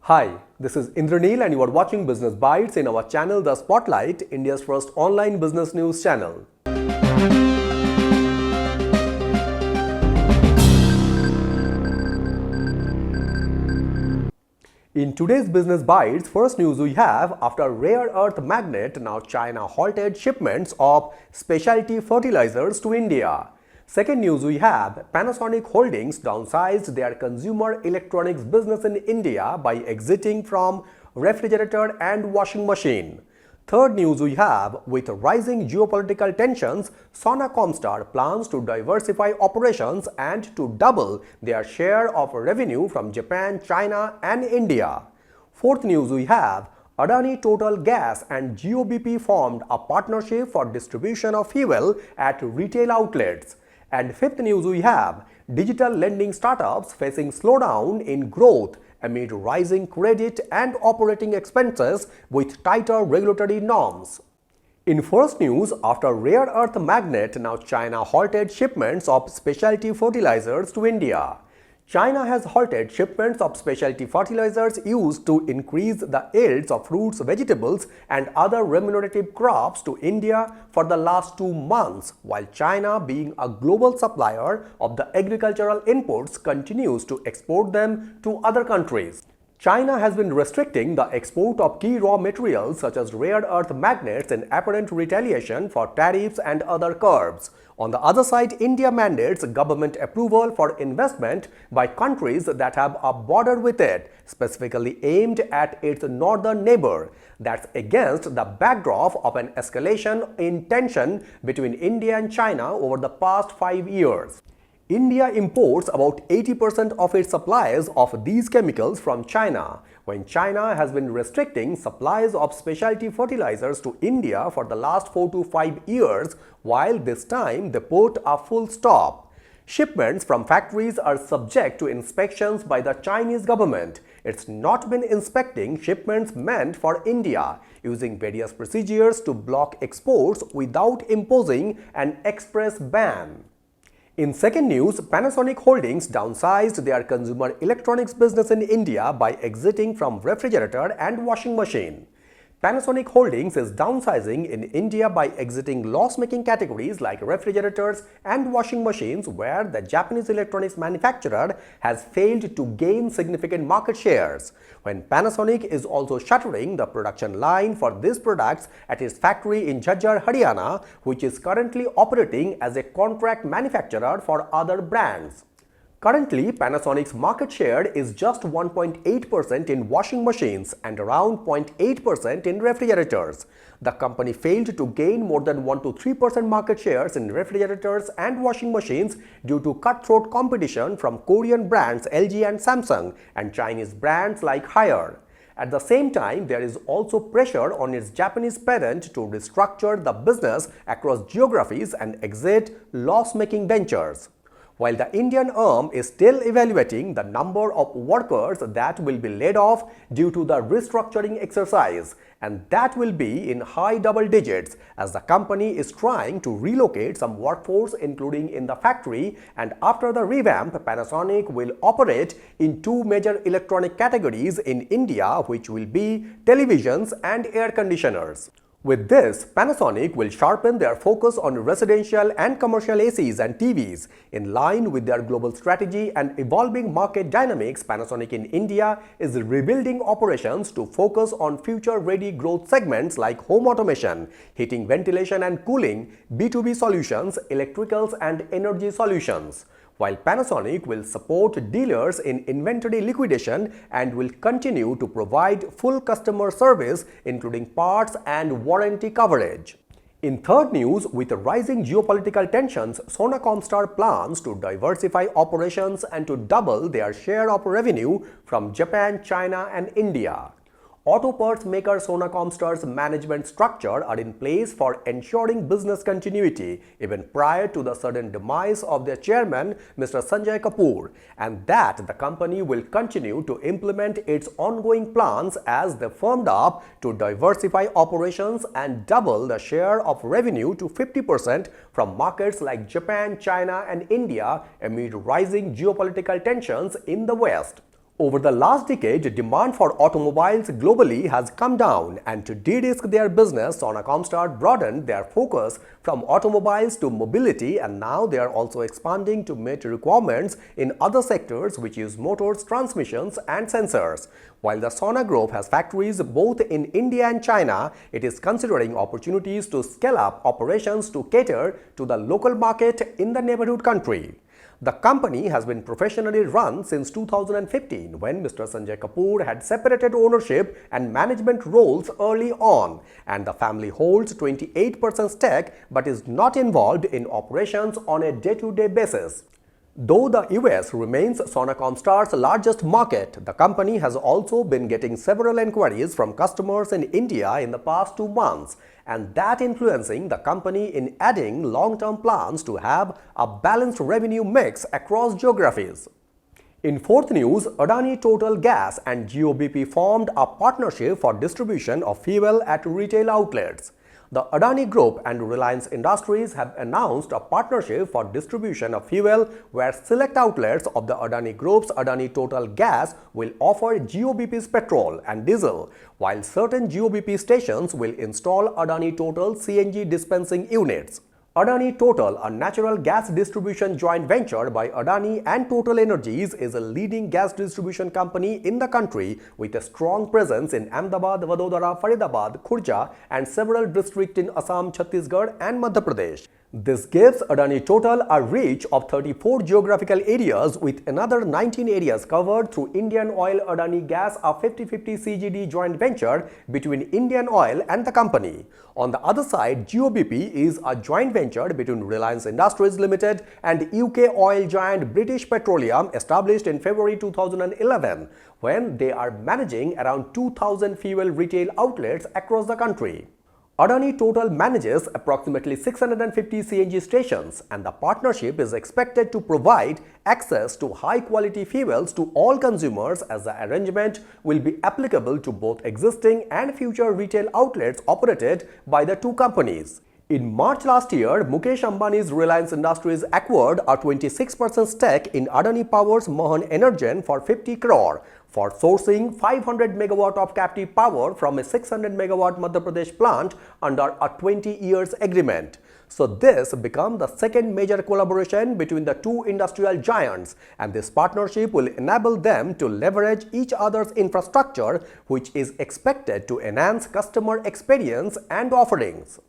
Hi, this is Indraneel and you are watching Business Bites in our channel The Spotlight, India's first online business news channel. In today's Business Bites, first news we have, after rare earth magnet, now China halted shipments of specialty fertilizers to India. Second news we have, Panasonic Holdings downsized their consumer electronics business in India by exiting from refrigerator and washing machine. Third news we have, with rising geopolitical tensions, Sona Comstar plans to diversify operations and to double their share of revenue from Japan, China and India. Fourth news we have, Adani Total Gas and GOBP formed a partnership for distribution of fuel at retail outlets. And fifth news we have, digital lending startups facing slowdown in growth amid rising credit and operating expenses with tighter regulatory norms. In first news, after rare earth magnet, now China halted shipments of specialty fertilizers to India. China has halted shipments of specialty fertilizers used to increase the yields of fruits, vegetables and other remunerative crops to India for the last 2 months, while China, being a global supplier of the agricultural inputs, continues to export them to other countries. China has been restricting the export of key raw materials such as rare earth magnets in apparent retaliation for tariffs and other curbs. On the other side, India mandates government approval for investment by countries that have a border with it, specifically aimed at its northern neighbor. That's against the backdrop of an escalation in tension between India and China over the past 5 years. India imports about 80% of its supplies of these chemicals from China, when China has been restricting supplies of specialty fertilizers to India for the last 4 to 5 years, while this time they put a full stop. Shipments from factories are subject to inspections by the Chinese government. It's not been inspecting shipments meant for India, using various procedures to block exports without imposing an express ban. In second news, Panasonic Holdings downsized their consumer electronics business in India by exiting from refrigerator and washing machine. Panasonic Holdings is downsizing in India by exiting loss-making categories like refrigerators and washing machines, where the Japanese electronics manufacturer has failed to gain significant market shares, when Panasonic is also shuttering the production line for these products at its factory in Jhajjar, Haryana, which is currently operating as a contract manufacturer for other brands. Currently, Panasonic's market share is just 1.8% in washing machines and around 0.8% in refrigerators. The company failed to gain more than 1 to 3% market shares in refrigerators and washing machines due to cutthroat competition from Korean brands LG and Samsung and Chinese brands like Haier. At the same time, there is also pressure on its Japanese parent to restructure the business across geographies and exit loss-making ventures, while the Indian arm is still evaluating the number of workers that will be laid off due to the restructuring exercise, and that will be in high double digits, as the company is trying to relocate some workforce, including in the factory. And after the revamp, Panasonic will operate in 2 major electronic categories in India, which will be televisions and air conditioners. With this, Panasonic will sharpen their focus on residential and commercial ACs and TVs. In line with their global strategy and evolving market dynamics, Panasonic in India is rebuilding operations to focus on future-ready growth segments like home automation, heating, ventilation and cooling, B2B solutions, electricals and energy solutions, while Panasonic will support dealers in inventory liquidation and will continue to provide full customer service, including parts and warranty coverage. In third news, with rising geopolitical tensions, Sona Comstar plans to diversify operations and to double their share of revenue from Japan, China and India. Auto parts maker Sona Comstar's management structure are in place for ensuring business continuity even prior to the sudden demise of their chairman, Mr. Sanjay Kapoor, and that the company will continue to implement its ongoing plans as they firmed up to diversify operations and double the share of revenue to 50% from markets like Japan, China and India amid rising geopolitical tensions in the West. Over the last decade, demand for automobiles globally has come down, and to de-risk their business, Sonacomstar broadened their focus from automobiles to mobility, and now they are also expanding to meet requirements in other sectors which use motors, transmissions and sensors. While the Sona Group has factories both in India and China, it is considering opportunities to scale up operations to cater to the local market in the neighborhood country. The company has been professionally run since 2015 when Mr. Sanjay Kapoor had separated ownership and management roles early on, and the family holds 28% stake but is not involved in operations on a day-to-day basis. Though the US remains Sonacomstar's largest market, the company has also been getting several inquiries from customers in India in the past 2 months, and that influencing the company in adding long-term plans to have a balanced revenue mix across geographies. In fourth news, Adani Total Gas and GOBP formed a partnership for distribution of fuel at retail outlets. The Adani Group and Reliance Industries have announced a partnership for distribution of fuel where select outlets of the Adani Group's Adani Total Gas will offer GOBP's petrol and diesel, while certain GOBP stations will install Adani Total CNG dispensing units. Adani Total, a natural gas distribution joint venture by Adani and Total Energies, is a leading gas distribution company in the country with a strong presence in Ahmedabad, Vadodara, Faridabad, Khurja and several districts in Assam, Chhattisgarh and Madhya Pradesh. This gives Adani Total a reach of 34 geographical areas with another 19 areas covered through Indian Oil Adani Gas, a 50-50 CGD joint venture between Indian Oil and the company. On the other side, GOBP is a joint venture between Reliance Industries Limited and UK oil giant British Petroleum, established in February 2011, when they are managing around 2,000 fuel retail outlets across the country. Adani Total manages approximately 650 CNG stations, and the partnership is expected to provide access to high-quality fuels to all consumers, as the arrangement will be applicable to both existing and future retail outlets operated by the two companies. In March last year, Mukesh Ambani's Reliance Industries acquired a 26% stake in Adani Power's Mahan Energen for 50 crore for sourcing 500 megawatt of captive power from a 600 megawatt Madhya Pradesh plant under a 20 years agreement. So this becomes the second major collaboration between the two industrial giants, and this partnership will enable them to leverage each other's infrastructure, which is expected to enhance customer experience and offerings.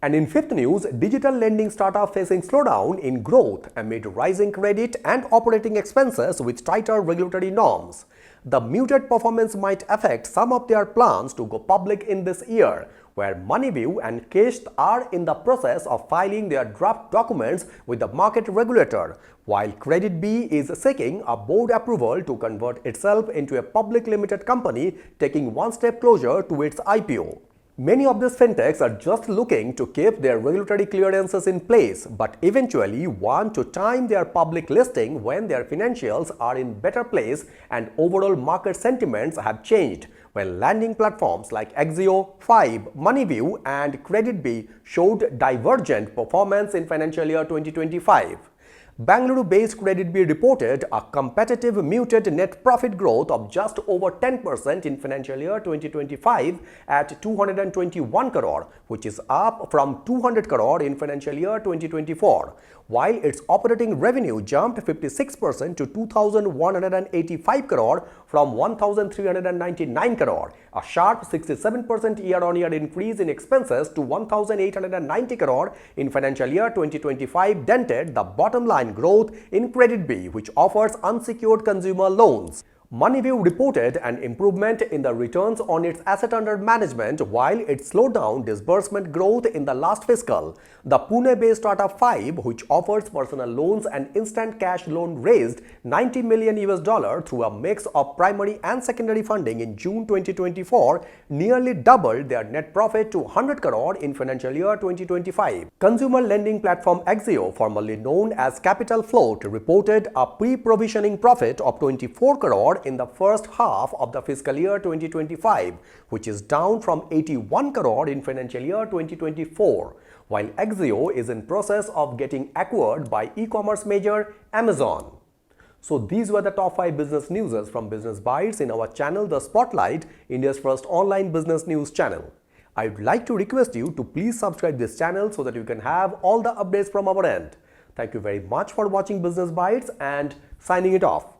And in fifth news, digital lending startup facing slowdown in growth amid rising credit and operating expenses with tighter regulatory norms. The muted performance might affect some of their plans to go public in this year, where Moneyview and Kesh are in the process of filing their draft documents with the market regulator, while Credit B is seeking a board approval to convert itself into a public limited company, taking one step closer to its IPO. Many of these fintechs are just looking to keep their regulatory clearances in place, but eventually want to time their public listing when their financials are in better place and overall market sentiments have changed, while lending platforms like Axio, Five, Moneyview and Credit B showed divergent performance in financial year 2025. Bangalore-based Credit B reported a competitive muted net profit growth of just over 10% in financial year 2025 at 221 crore, which is up from 200 crore in financial year 2024, while its operating revenue jumped 56% to 2,185 crore from 1,399 crore, a sharp 67% year-on-year increase in expenses to 1,890 crore in financial year 2025 dented the bottom line growth in Credit B, which offers unsecured consumer loans. Moneyview reported an improvement in the returns on its asset under management while it slowed down disbursement growth in the last fiscal. The Pune-based startup Five, which offers personal loans and instant cash loan, raised $90 million through a mix of primary and secondary funding in June 2024, nearly doubled their net profit to 100 crore in financial year 2025. Consumer lending platform Axio, formerly known as Capital Float, reported a pre-provisioning profit of 24 crore in the first half of the fiscal year 2025, which is down from 81 crore in financial year 2024, while Axio is in process of getting acquired by e-commerce major Amazon. So these were the top 5 business newses from Business Bytes in our channel The Spotlight, India's first online business news channel. I'd like to request you to please subscribe this channel so that you can have all the updates from our end. Thank you very much for watching Business Bytes and signing it off.